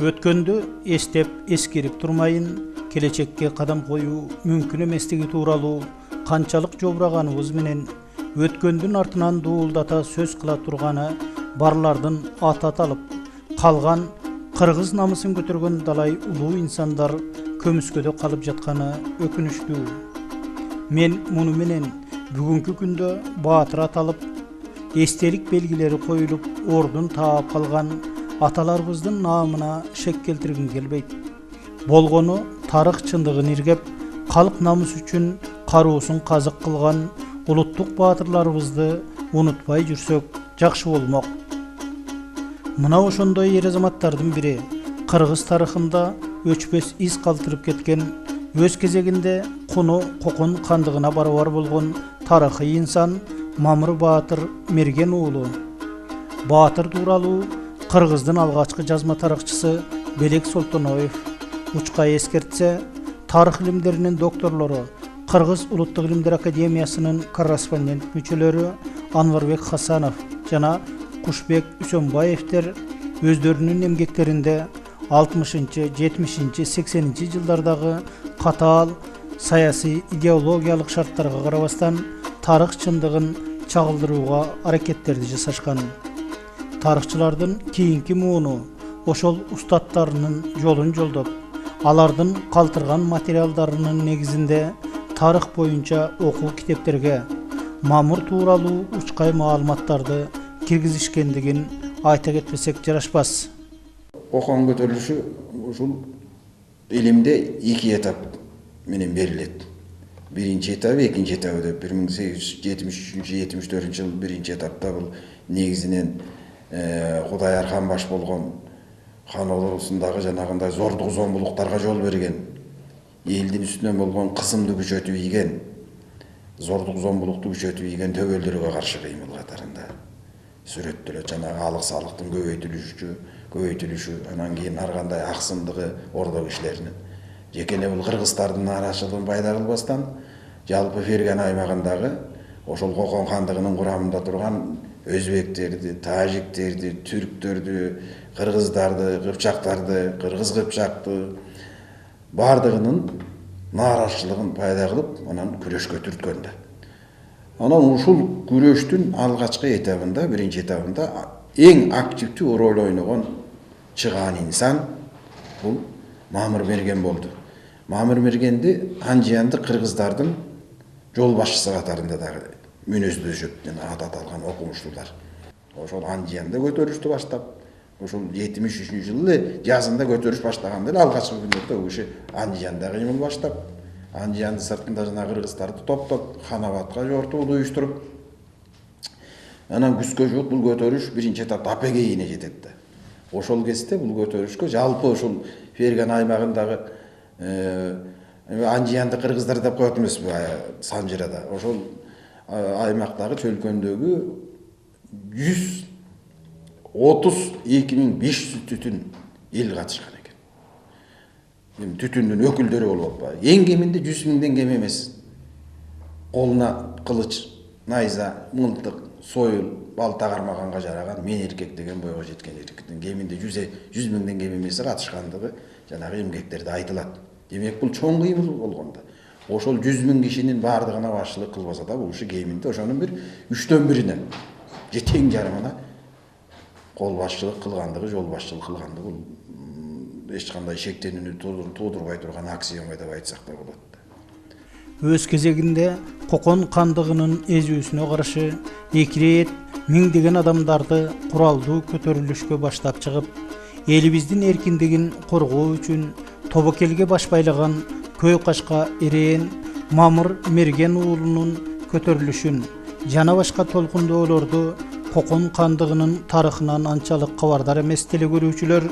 Өткөндү эстеп эскерип турмайын, келечекке кадам коюу мүмкүн эместиги тууралуу канчалык жобураганыбыз менен өткөндүн артынан дуулдата сөз кыла турганы барлардын аты аталып калган кыргыз намысын көтөргөн далай улуу инсандар көмүскөдө калып жатканы өкүнүчтүү. Мен муну менен бүгүнкү күндө баатыр аталып, эстелик белгилери коюлуп, ордун таап калган аталарыбыздын наамына шек келтиргим келбейт. Болгону тарых чындыгын иргеп, калк намысы үчүн кароосун казык кылган улуттук баатырларыбызды унутпай жүрсөк жакшы болмок. Мына ошондой эр азаматтардын бири кыргыз тарыхында өчпөс из калтырып кеткен, өз кезегинде куну кокон кандыгына барабар болгон тарыхый инсан Мамыр Баатыр Мерген уулу. Баатыр тууралуу кыргыздын алгачкы жазма тарыхчысы Белек Солтоноев учка эскертсе, тарых илимдеринин докторлору, Кыргыз Улуттук илимдер академиясынын корреспондент мүчөлөрү Анварбек Хасанов жана Кушбек Үсөнбаевдер өздөрүнүн эмгектеринде 60-70, 80 жылдардагы катаал саясий идеологиялык шарттарга карабастан тарых чындыгын чагылдырууга аракеттерди жасашкан. Тарыхчылардын кийинки мууну ошол устаттарынын жолун жолдоп, алардын калтырган материалдарынын негизинде тарых боюнча окуу китептерге Мамыр тууралуу учкай маалыматтарды киргизишкендигин айта кетпесек жарашпас. Кокон көтөрүлүшү ушул илимде 2 этап менен берилет. Биринчи этабы, экинчи этабы деп 1873-74 жыл биринчи этапта бул негизинен Кудай аркан баш болгон хан ордусундагы жанагындай зордук зомбулуктарга жол берген, элдин үстүнөн болгон кысымды күчөтүп ийген, зордук зомбулукту күчөтүп ийген төбөлдөргө каршы кыймыл катарында сүрөттөлөт. Жанагы алык салыктын көбөйтүлүшү, анан кийин ар кандай аксымдыгы ордо кишилеринин. Жекене бул кыргыздардын нааразычылыгын пайда кылбастан, жалпы Ферген аймагындагы ошол Кокон хандыгынын курамында турган өзбектерди, тажиктерди, түрктөрдү, кыргыздарды, кыпчактарды, кыргыз кыпчакты бардыгынын нааразычылыгын пайда кылып, анан күрөшкө түрткөн да. Анан ушул күрөштүн алгачкы этабында, биринчи этабында эң активдүү роль ойногон чыгаан инсан бул Мамыр Мерген болду. Мамыр Мергенди Анжиянды кыргыздардын жол башчысы катарында дагы мүнөздөшөт, жана аты аталган окумуштуулар. Ошол Анжиянда көтөрүштү баштап, ошол 73-жылы жазында көтөрүш баштаганда эле алгачкы күндөрдө бул киши Анжиянда кыймыл баштап, Анжиянды сыртында жана кыргыздарды топтоп, Ханабатка жортууну уюштуруп, анан күзгө жуут бул көтөрүш биринчи этапта апегейине жетет да. Ошол кезде бул көтөрүшкө жалпы ошол Ферген аймагындагы Анжиянды кыргыздар деп коет эмеспи, Санжирада. Ошол аймактагы чөлкөндөгү 132.500 түтүн эл катышкан экен. Түтүндүн өкүлдөрү болуп атпайбы? Эң кеминде 100.000ден кем эмес. Колуна кылыч, найза, мылтык, сойыл, балта кармаганга жараган мен эркек деген бойго жеткен эркектин кеминде 100.000ден кем эмеси катышкандыгы жанагы эмгектерде айтылат. Демек бул чоң кыймыл болгондо. Ошол 100.000 кишинин бардыгына башчылык кылбаса да, бул киши кеминде ошонун бир 3/1 же тең жарымына кол башчылык кылгандыгы, жол башчылык кылгандыгы бул эч кандай шектенүүнү туудурбай турган аксиома деп айтсак да болот. Өз кезегинде Кокон кандыгынын эзүүсүнө каршы 2 рет миңдеген адамдарды куралдуу көтөрүлүшкө баштап чыгып, элибиздин эркиндигин коргоо үчүн тобокелге баш байлаган Көй Кашка эрээн Мамыр Мерген уулунун көтөрүлүшүн жана башка толкундоолорду Кокон кандыгынын тарыхынан анчалык кабардар эмес телекөрүүчүлөр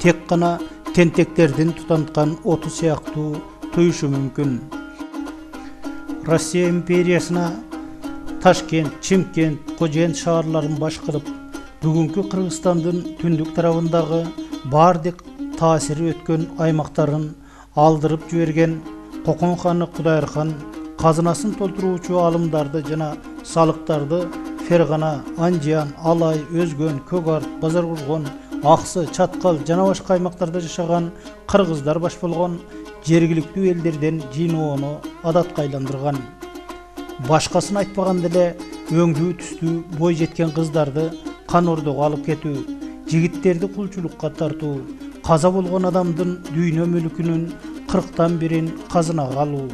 тек гана тентектердин тутанткан оту сыяктуу туюшу мүмкүн. Россия империясына Ташкент, Чимкент, Кожен шаарларын баш кылып, бүгүнкү Кыргызстандын түндүк тарабындагы бардык таасири өткөн аймактарын алдырып жиберген Кокон ханы Кудайырхан казынасын толтуруучу алымдарды жана салыктарды Фергана, Анжиян, Алай, Өзгөн, Көгарт, Базаркулгон, Аксы, Чаткал жана башка аймактарда жашаган кыргыздар баш болгон жергиликтүү элдерден жыйноону адатка айландырган. Башкасын айтпаганда эле өңдүү түстүү бой жеткен кыздарды кан ордого алып кетүү, жигиттерди кулчулукка тартуу, каза болгон адамдын дүйнө мүлкүнүн 40тан бирин казынага алуу,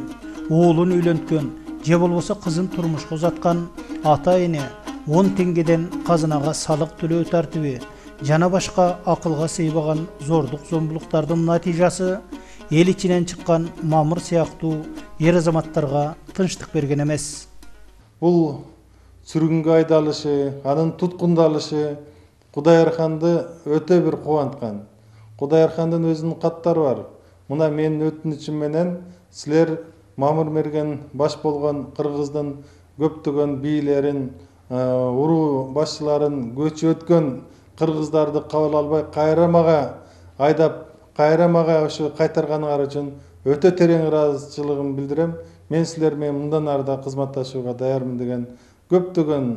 оолун үйлөнткөн же болбосо кызын турмушка узаткан ата-эне 10 теңгеден казынага салык төлөө тартиби жана башка акылга сыйбаган зордук зомбулуктардын натыйжасы эл ичинен чыккан Мамыр сыяктуу ер азаматтарга тынчтык берген эмес. Бул сүргүнгө айдалышы, анын туткундалышы Кудайырханды өтө бир кубанткан. Кудайырхандын өзүнүн каттары бар. Мына менин өтүнүчүм менен силер Мамыр мерген баш болгон кыргыздын көптөгөн бийлерин, уруу башчыларын, көчүп өткөн кыргыздарды кабыл албай кайрамага айдап, кайрамага ошо кайтарганыңар үчүн өтө терең ыраазычылыгымды билдирем. Мен силер менен мындан ары да кызматташууга даярмын деген көптөгөн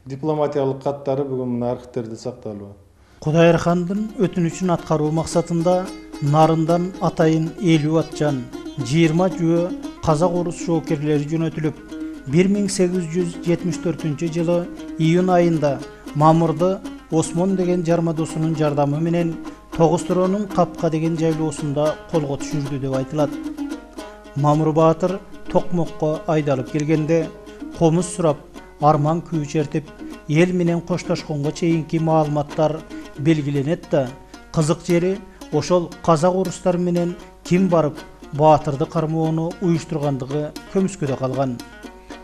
дипломатиялык каттары бүгүн мына архивтерде сакталып. Кудайырхандын өтүнүчүн аткаруу максатында Нарындан атайын 50 атчан, 20 жөө казак орус жоокерлери жөнөтүлүп, 1874 жылы июнь айында Мамырды Осмон деген жарма досунун жардамы менен Тогусторонун Капка деген жайлоосунда колго түшүрдү деп айтылат. Мамыр баатыр Токмокко айдалып келгенде комуз сурап, арман күү чертип, эл менен коштошконго чейинки маалыматтар белгиленет да, кызык жери ошол казак орустар менен ким барып баатырды кармоону уюштургандыгы көмүскөдө калган.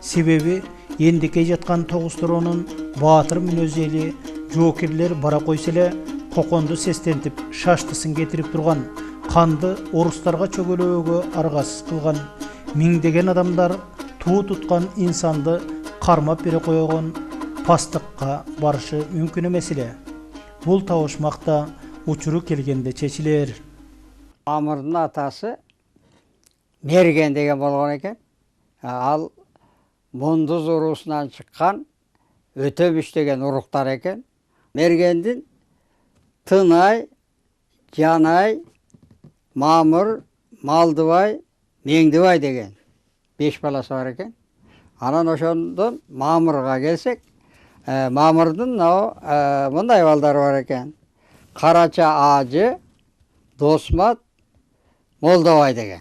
Себеби эндикей жаткан Тогусторонун баатыр мүнөзү эли жоокерлер бара койсо эле коконду сестентип шаштысын кетирип турган, канды орустарга чөгөлөөгө аргасыз кылган, миңдеген адамдар туу туткан инсанды кармап бере койгон пастыкка барышы мүмкүн эмес эле. Бул табышмакта учуру келгенде чечилер. Мамырдын атасы Мерген деген болгон экен. Ал Мундуз уруусунан чыккан Өтөбүш деген уруктар экен. Мергендин Тынай, Жанай, Мамыр, Малдыбай, Меңдибай деген 5 баласы бар экен. Анан ошондон Мамырга келсек, Мамырдын мындай балдары бар экен. Карача Ажы, Досмат, Молдобай деген.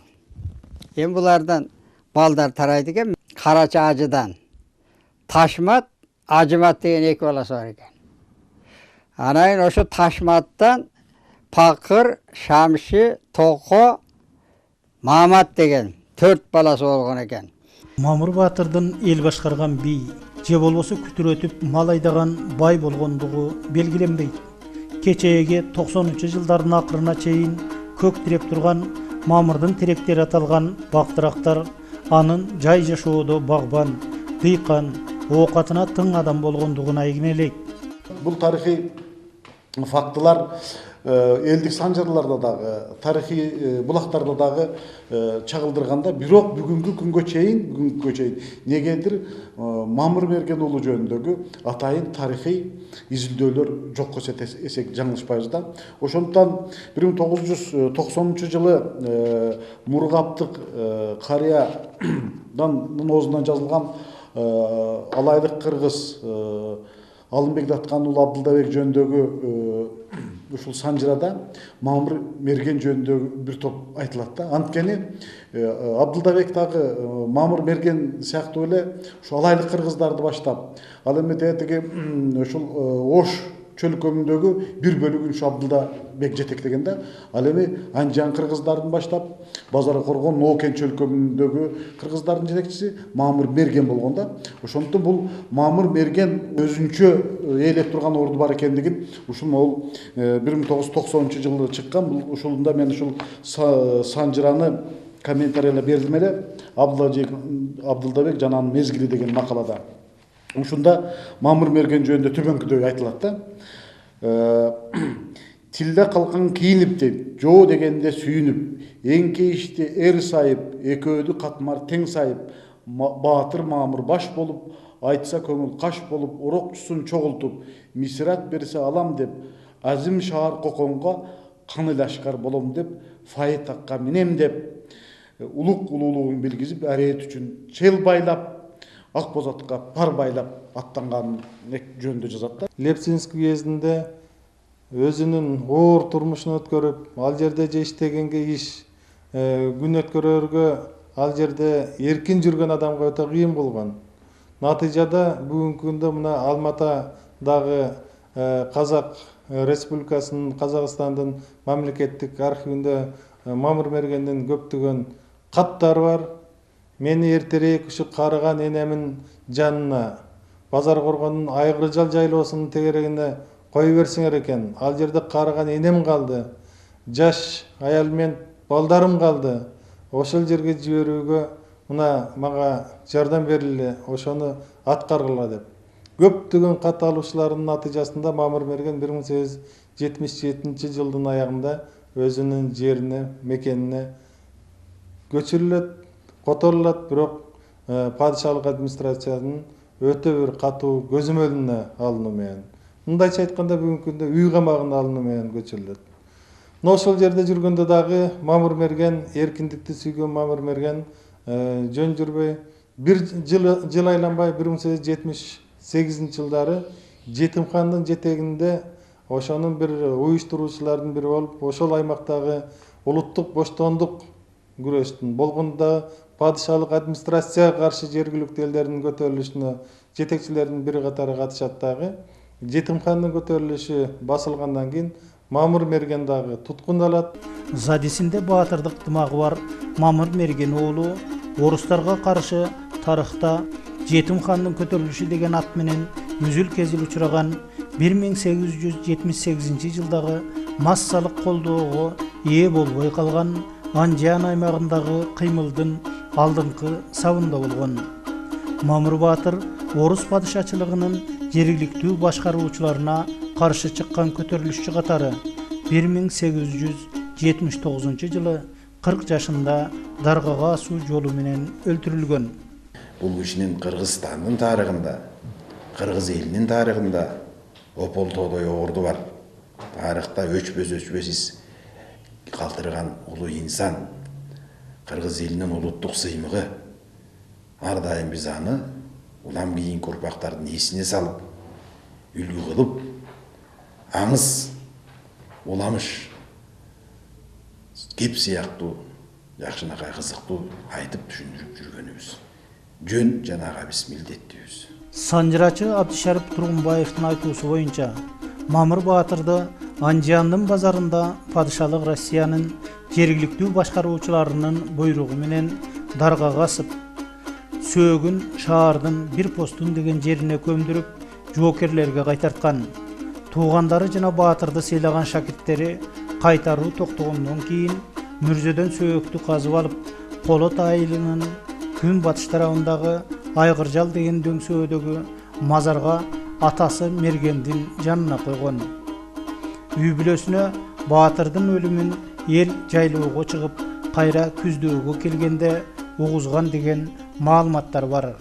Эми булардан балдар тарайды экен. Карача Ажыдан Ташмат, Ажымат деген 2 баласы бар экен. Анан ошо Ташматтан Пакыр, Шамши, Токо, Мамат деген 4 баласы болгон экен. Мамыр баатырдын эл башкарган бий же болбосо күтүр өтүп мал айдаган бай болгондугу белгиленбейт. Кечээги 90-жылдардын акырына чейин көк тиреп турган Мамырдын тиректери аталган бактырактар анын жай жашоодо багбан, дыйкан, оокатына тың адам болгондугун айгинелейт. Бул тарыхый фактылар элдик санжарларда дагы, тарыхый булактарда дагы чагылдырганда, бирок бүгүнкү күнгө чейин негедир Мамыр мерген уулу жөнүндөгү атайын тарыхый изилдөөлөр жок эсек жаңылышпайбыз да. Ошондуктан 1990 жылы Мургаптык карыядан оозунан жазылган алайдык кыргыз Алымбек Даткан уулу Абдылдабек жөнүндөгү ушул санжырада Мамыр мерген жөнүндөгү бир топ айтылат да. Анткени Абдылдабек дагы Мамыр мерген сыяктуу эле ушу алайлык кыргыздарды баштап, ал эми тетиги ушул Ош чөлкөмүндөгү бир бөлүгүн ушу Абдылдабек жетектеген да. Ал эми Анжан кыргыздарын баштап, Базары Коргон, Нокен чөлкөмүндөгү кыргыздардын жетекчиси Мамыр мерген болгон да. Ошондуктан бул Мамыр мерген өзүнчө ээлеп турган орду бар экендигин ушул могул 1990 жылы чыккан. Бул ушулунда мен ушул санжыраны комментарийлер бердим эле. Абдылдабек жана анын мезгили деген макалада. Ушунда Мамыр мерген жөнүндө төбөңкүдөй айтылат да. Тилде калкан кийинип деп, жоо дегенде сүйүнүп, эң кейишти эр сайып, экөөдү катмар тең сайып, баатыр Мамыр баш болуп, айтса көңүл каш болуп, орокчусун чогултуп, мисрат берсе алам деп, Азим шаар Коконго канылашкар болом деп, файтакка минем деп, улуулугун билгизип, арет үчүн чел байлап, ак бозатка пар байлап аттанган жөнүндө жазат да. Лепсинск уездинде өзүнүн оор турмушун өткөрүп, ал жерде же иштегенге иш, күн өткөрөргө ал жерде эркин жүргөн адамга өтө кыйын болгон. Натыйжада бүгүнкү күндө мына Алматадагы Казак Республикасынын, Казакстандын мамлекеттик архивинде Мамыр Мергендин көптөгөн каттары бар. Мени эртерээк ушу карыган энемин жанына Базар Коргондун Айгыржал жайлоосунун тегерегине кое берсеңер экен. Ал жерде карыган энем калды. Жаш аял мен балдарым калды. Ошол жерге жиберүүгө мына мага жардам бериле, ошону аткаргыла деп. Көптөгөн кат алуучулардын натыйжасында Мамыр Мерген 1877 жылдын аягында өзүнүн жерине, мекенине көчүрүлөт, которулат, бирок падышалык администрациянын өтө бир катуу көзөмөлүнө алынуу менен. Мындайча айтканда бүгүнкү күндө үй камагына алынуу менен көчүрүлөт. Ошол жерде жүргөндө дагы Мамыр Мерген, эркиндикти сүйгөн Мамыр Мерген жөн жүрбөй, бир жыл айланбай 1878 жылдары жетимхананын жетегинде ошонун бир уюштуруучулардын бири болуп, ошол аймактагы улуттук боштондук күрөштүн болгондо падышалык администрацияга каршы жергиликтүү элдердин көтөрүлүшүнө жетекчилердин бири катары катышат дагы. Жетимхананын көтөрүлүшү басылгандан кийин Мамыр Мерген дагы туткундалат. Задисинде баатырдык дымагы бар Мамыр Мерген уулу орустарга каршы тарыхта Жетимхандын көтөрүлүшү деген ат менен үзүл-кезил учураган 1878 жылдагы массалык колдоого ээ болбой калган Анжан аймагындагы кыймылдын алдыңкы сабында болгон. Мамыр баатыр орус падышачылыгынын жергиликтүү башкаруучуларына каршы чыккан көтөрүлүшчү катары 1879 жылы 40 жашында даргага асуу жолу менен өлтүрүлгөн. Бул кишинин Кыргызстандын тарыхында, кыргыз элинин тарыхында ополтоодой орду бар. Тарыхта өчпөс калтырган улуу инсан, кыргыз элинин улуттук сыймыгы. Ар дайым биз аны улам кийинки урпактардын эсине салып, үлгү кылып, аңыз, уламыш, кеп сыяктуу, жакшынакай кызыктуу айтып түшүндүрүп жүргөнүбүз жөн жанага биз милдеттүүбүз. Санжырачы Абдышарип Тургунбаевдин айтуусу боюнча, Мамыр баатырды Анжандын базарында падышалык Россиянын жергиликтүү башкаруучуларынын буйругу менен даргага асып, сөөгүн шаардын бир постун деген жерине көмдүрүп, жоокерлерге кайтарткан. Туугандары жана баатырды сыйлаган шакирттери кайтаруу токтогондон кийин мүрзөдөн сөөктү казып алып, Колот айылынын күн батыш тарабындагы Айгыржал деген дөңсөөдөгү мазарга атасы Мергендин жанына койгон. Үй бүлөсүнө баатырдын өлүмүн эл жайлоого чыгып, кайра күздөөгө келгенде угузган деген маалыматтар бар.